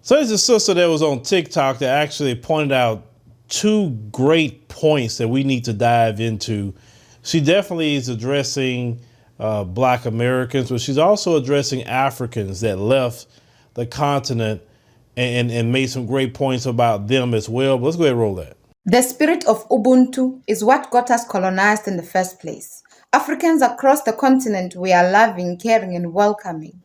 So there's a sister that was on TikTok that actually pointed out two great points that we need to dive into. She definitely is addressing Black Americans, but she's also addressing Africans that left the continent and made some great points about them as well. But let's go ahead and roll that. The spirit of Ubuntu is what got us colonized in the first place. Africans across the continent, we are loving, caring, and welcoming.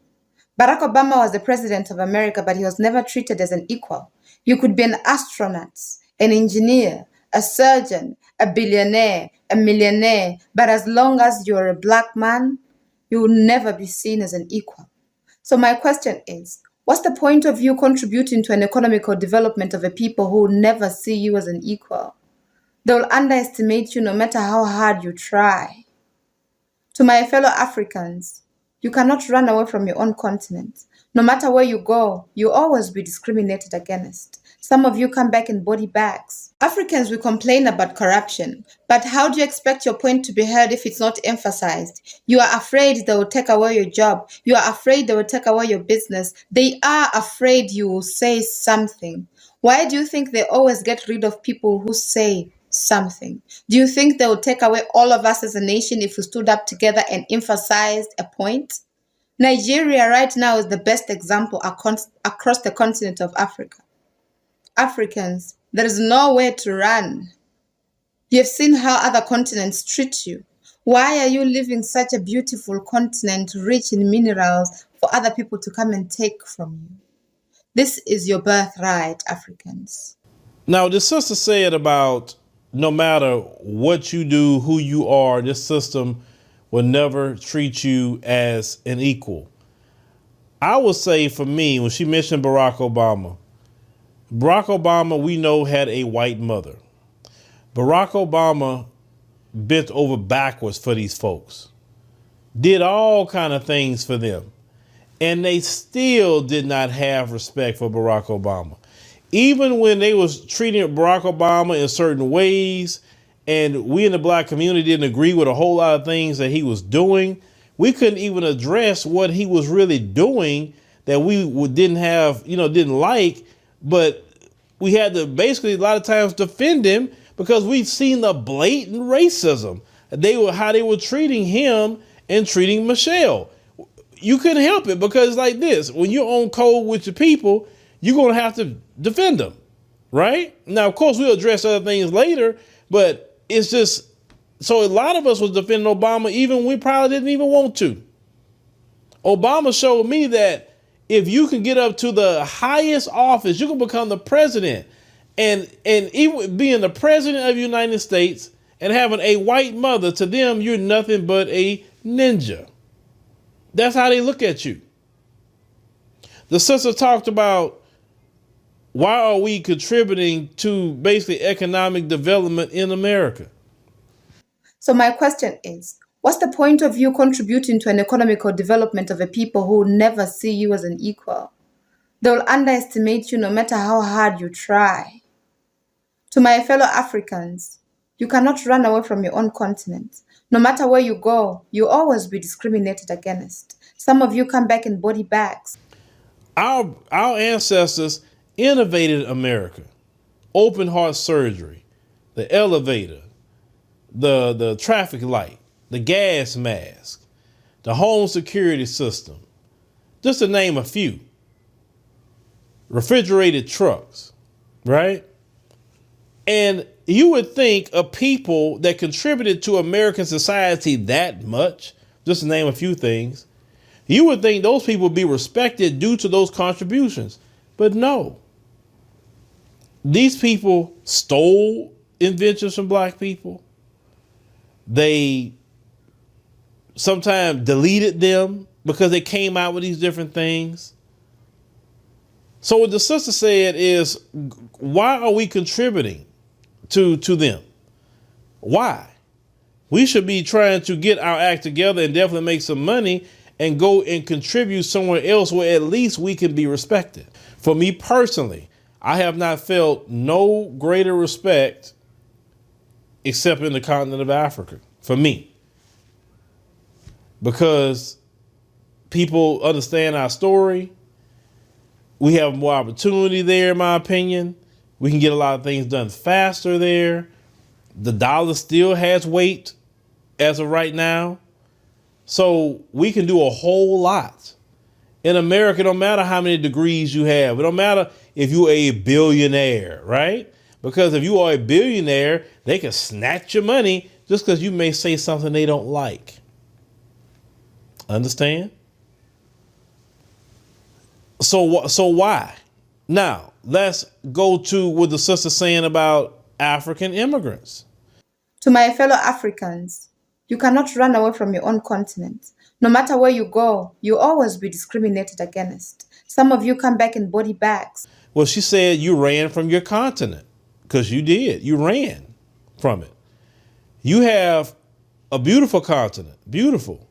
Barack Obama was the president of America, but he was never treated as an equal. You could be an astronaut, an engineer, a surgeon, a billionaire, a millionaire, but as long as you're a Black man, you will never be seen as an equal. So my question is, what's the point of you contributing to an economical development of a people who will never see you as an equal? They will underestimate you no matter how hard you try. To my fellow Africans, you cannot run away from your own continent. No matter where you go, you'll always be discriminated against. Some of you come back in body bags. Africans will complain about corruption, but how do you expect your point to be heard if it's not emphasized? You are afraid they will take away your job. You are afraid they will take away your business. They are afraid you will say something. Why do you think they always get rid of people who say something? Do you think they will take away all of us as a nation if we stood up together and emphasized a point? Nigeria right now is the best example across the continent of Africa. Africans, there is nowhere to run. You've seen how other continents treat you. Why are you leaving such a beautiful continent rich in minerals for other people to come and take from you? This is your birthright, Africans. Now, this sister said about no matter what you do, who you are, this system will never treat you as an equal. I would say for me, when she mentioned Barack Obama, we know, had a white mother. Barack Obama bent over backwards for these folks, did all kind of things for them, and they still did not have respect for Barack Obama. Even when they was treating Barack Obama in certain ways, and we in the Black community didn't agree with a whole lot of things that he was doing, we couldn't even address what he was really doing that we didn't like. But we had to basically a lot of times defend him because we've seen the blatant racism. How they were treating him and treating Michelle. You couldn't help it because like this, when you're on code with your people, you're going to have to defend them, right? Now, of course, we'll address other things later, but it's just, so a lot of us was defending Obama even when we probably didn't even want to. Obama showed me that if you can get up to the highest office, you can become the president. And even being the president of the United States and having a white mother, to them, you're nothing but a ninja. That's how they look at you. The sister talked about why are we contributing to basically economic development in America? So my question is, what's the point of you contributing to an economical development of a people who will never see you as an equal? They will underestimate you no matter how hard you try. To my fellow Africans, you cannot run away from your own continent. No matter where you go, you'll always be discriminated against. Some of you come back in body bags. Our ancestors innovated America. Open heart surgery, the elevator, the traffic light, the gas mask, the home security system, just to name a few. Refrigerated trucks, right? And you would think a people that contributed to American society that much, just to name a few things, you would think those people would be respected due to those contributions. But no. These people stole inventions from Black people. They sometimes deleted them because they came out with these different things. So what the sister said is, why are we contributing to them? Why? We should be trying to get our act together and definitely make some money and go and contribute somewhere else where at least we can be respected. For me personally, I have not felt no greater respect except in the continent of Africa, for me. Because people understand our story. We have more opportunity there, in my opinion. We can get a lot of things done faster there. The dollar still has weight as of right now. So we can do a whole lot. In America, it don't matter how many degrees you have. It don't matter if you're a billionaire, right? Because if you are a billionaire, they can snatch your money just because you may say something they don't like. Understand? So why? Now, let's go to what the sister's saying about African immigrants. To my fellow Africans, you cannot run away from your own continent. No matter where you go, you'll always be discriminated against. Some of you come back in body bags. Well, she said you ran from your continent because you did. You ran from it. You have a beautiful continent, beautiful.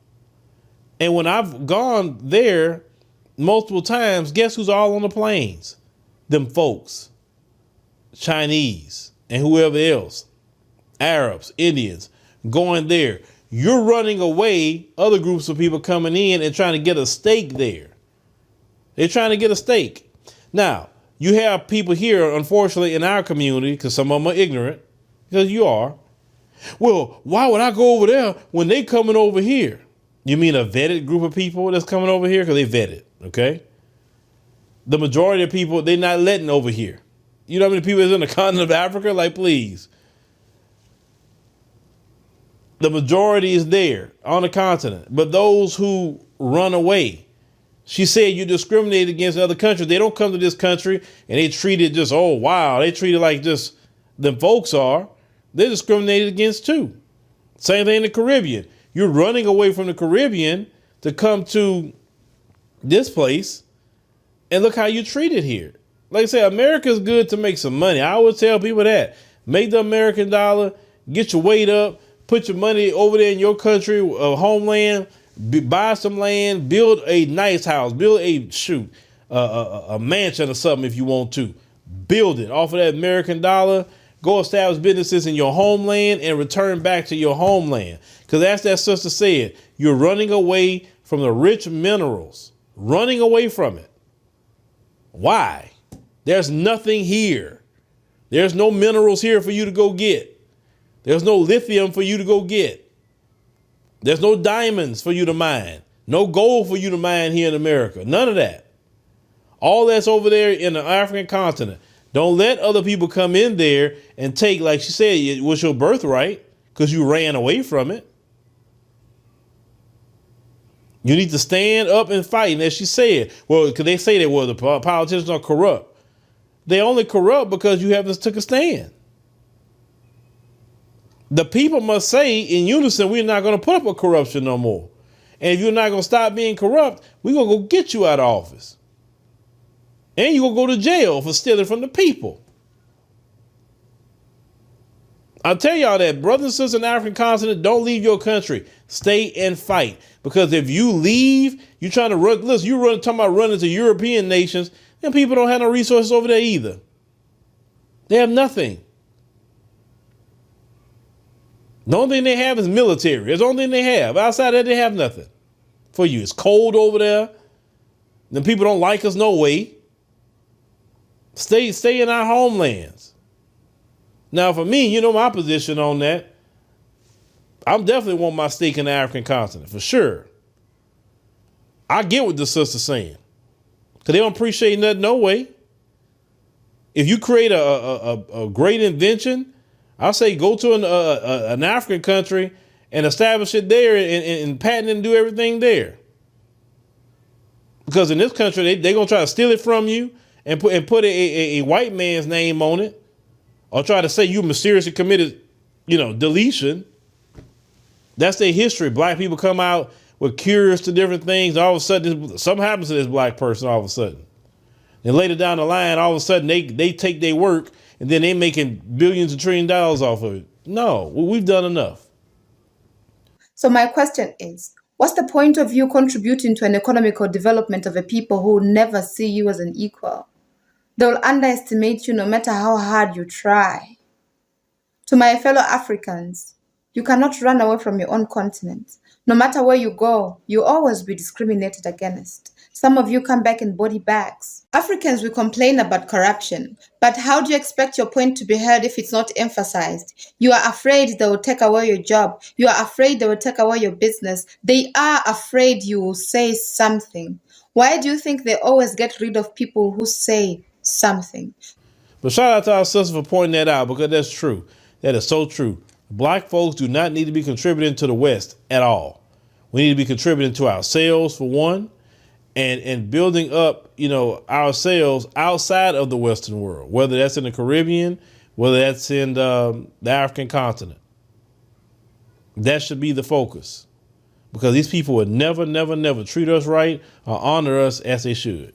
And when I've gone there multiple times, guess who's all on the planes? Them folks, Chinese and whoever else, Arabs, Indians, going there. You're running away, other groups of people coming in and trying to get a stake there. They're trying to get a stake. Now, you have people here, unfortunately, in our community, because some of them are ignorant, because you are. Well, why would I go over there when they coming over here? You mean a vetted group of people that's coming over here? Because they vetted, okay? The majority of people, they're not letting over here. You know how many people is in the continent of Africa? Like, please. The majority is there on the continent. But those who run away, she said you discriminate against other countries. They don't come to this country and they treat it just, oh, wow. They treat it like just them folks are. They're discriminated against too. Same thing in the Caribbean. You're running away from the Caribbean to come to this place. And look how you treated here. Like I said, America's good to make some money. I always tell people that. Make the American dollar, get your weight up, put your money over there in your country, homeland, buy some land, build a nice house, build a mansion or something if you want to. Build it off of that American dollar. Go establish businesses in your homeland and return back to your homeland. Because as that sister said, you're running away from the rich minerals, running away from it. Why? There's nothing here. There's no minerals here for you to go get. There's no lithium for you to go get. There's no diamonds for you to mine. No gold for you to mine here in America. None of that. All that's over there in the African continent. Don't let other people come in there and take, like she said, it was your birthright because you ran away from it. You need to stand up and fight. And as she said, well, because they say that, well, the politicians are corrupt. They only corrupt because you haven't took a stand. The people must say in unison, we're not going to put up with corruption no more. And if you're not going to stop being corrupt, we're going to go get you out of office. And you're going to go to jail for stealing from the people. I'll tell y'all that, brothers and sisters in the African continent, don't leave your country. Stay and fight. Because if you leave, you're trying to run, listen, talking about running to European nations, and people don't have no resources over there either. They have nothing. The only thing they have is military. That's the only thing they have. Outside that, they have nothing for you. It's cold over there. The people don't like us no way. Stay in our homelands. Now, for me, you know my position on that. I'm definitely want my stake in the African continent, for sure. I get what the sister's saying. Because they don't appreciate nothing no way. If you create a great invention, I say go to an African country and establish it there and patent and do everything there. Because in this country, they're going to try to steal it from you and put a white man's name on it, or try to say you mysteriously committed, deletion. That's their history. Black people come out with cures to different things. All of a sudden, something happens to this black person all of a sudden. And later down the line, all of a sudden, they take their work and then they're making billions and trillions of dollars off of it. No, we've done enough. So my question is, what's the point of you contributing to an economical development of a people who never see you as an equal? They'll underestimate you no matter how hard you try. To my fellow Africans, you cannot run away from your own continent. No matter where you go, you'll always be discriminated against. Some of you come back in body bags. Africans will complain about corruption, but how do you expect your point to be heard if it's not emphasized? You are afraid they will take away your job. You are afraid they will take away your business. They are afraid you will say something. Why do you think they always get rid of people who say something? But shout out to our sister for pointing that out, because that's true. That is so true. Black folks do not need to be contributing to the West at all. We need to be contributing to ourselves, for one, and building up, ourselves outside of the Western world, whether that's in the Caribbean, whether that's in the African continent. That should be the focus, because these people would never, never, never treat us right or honor us as they should.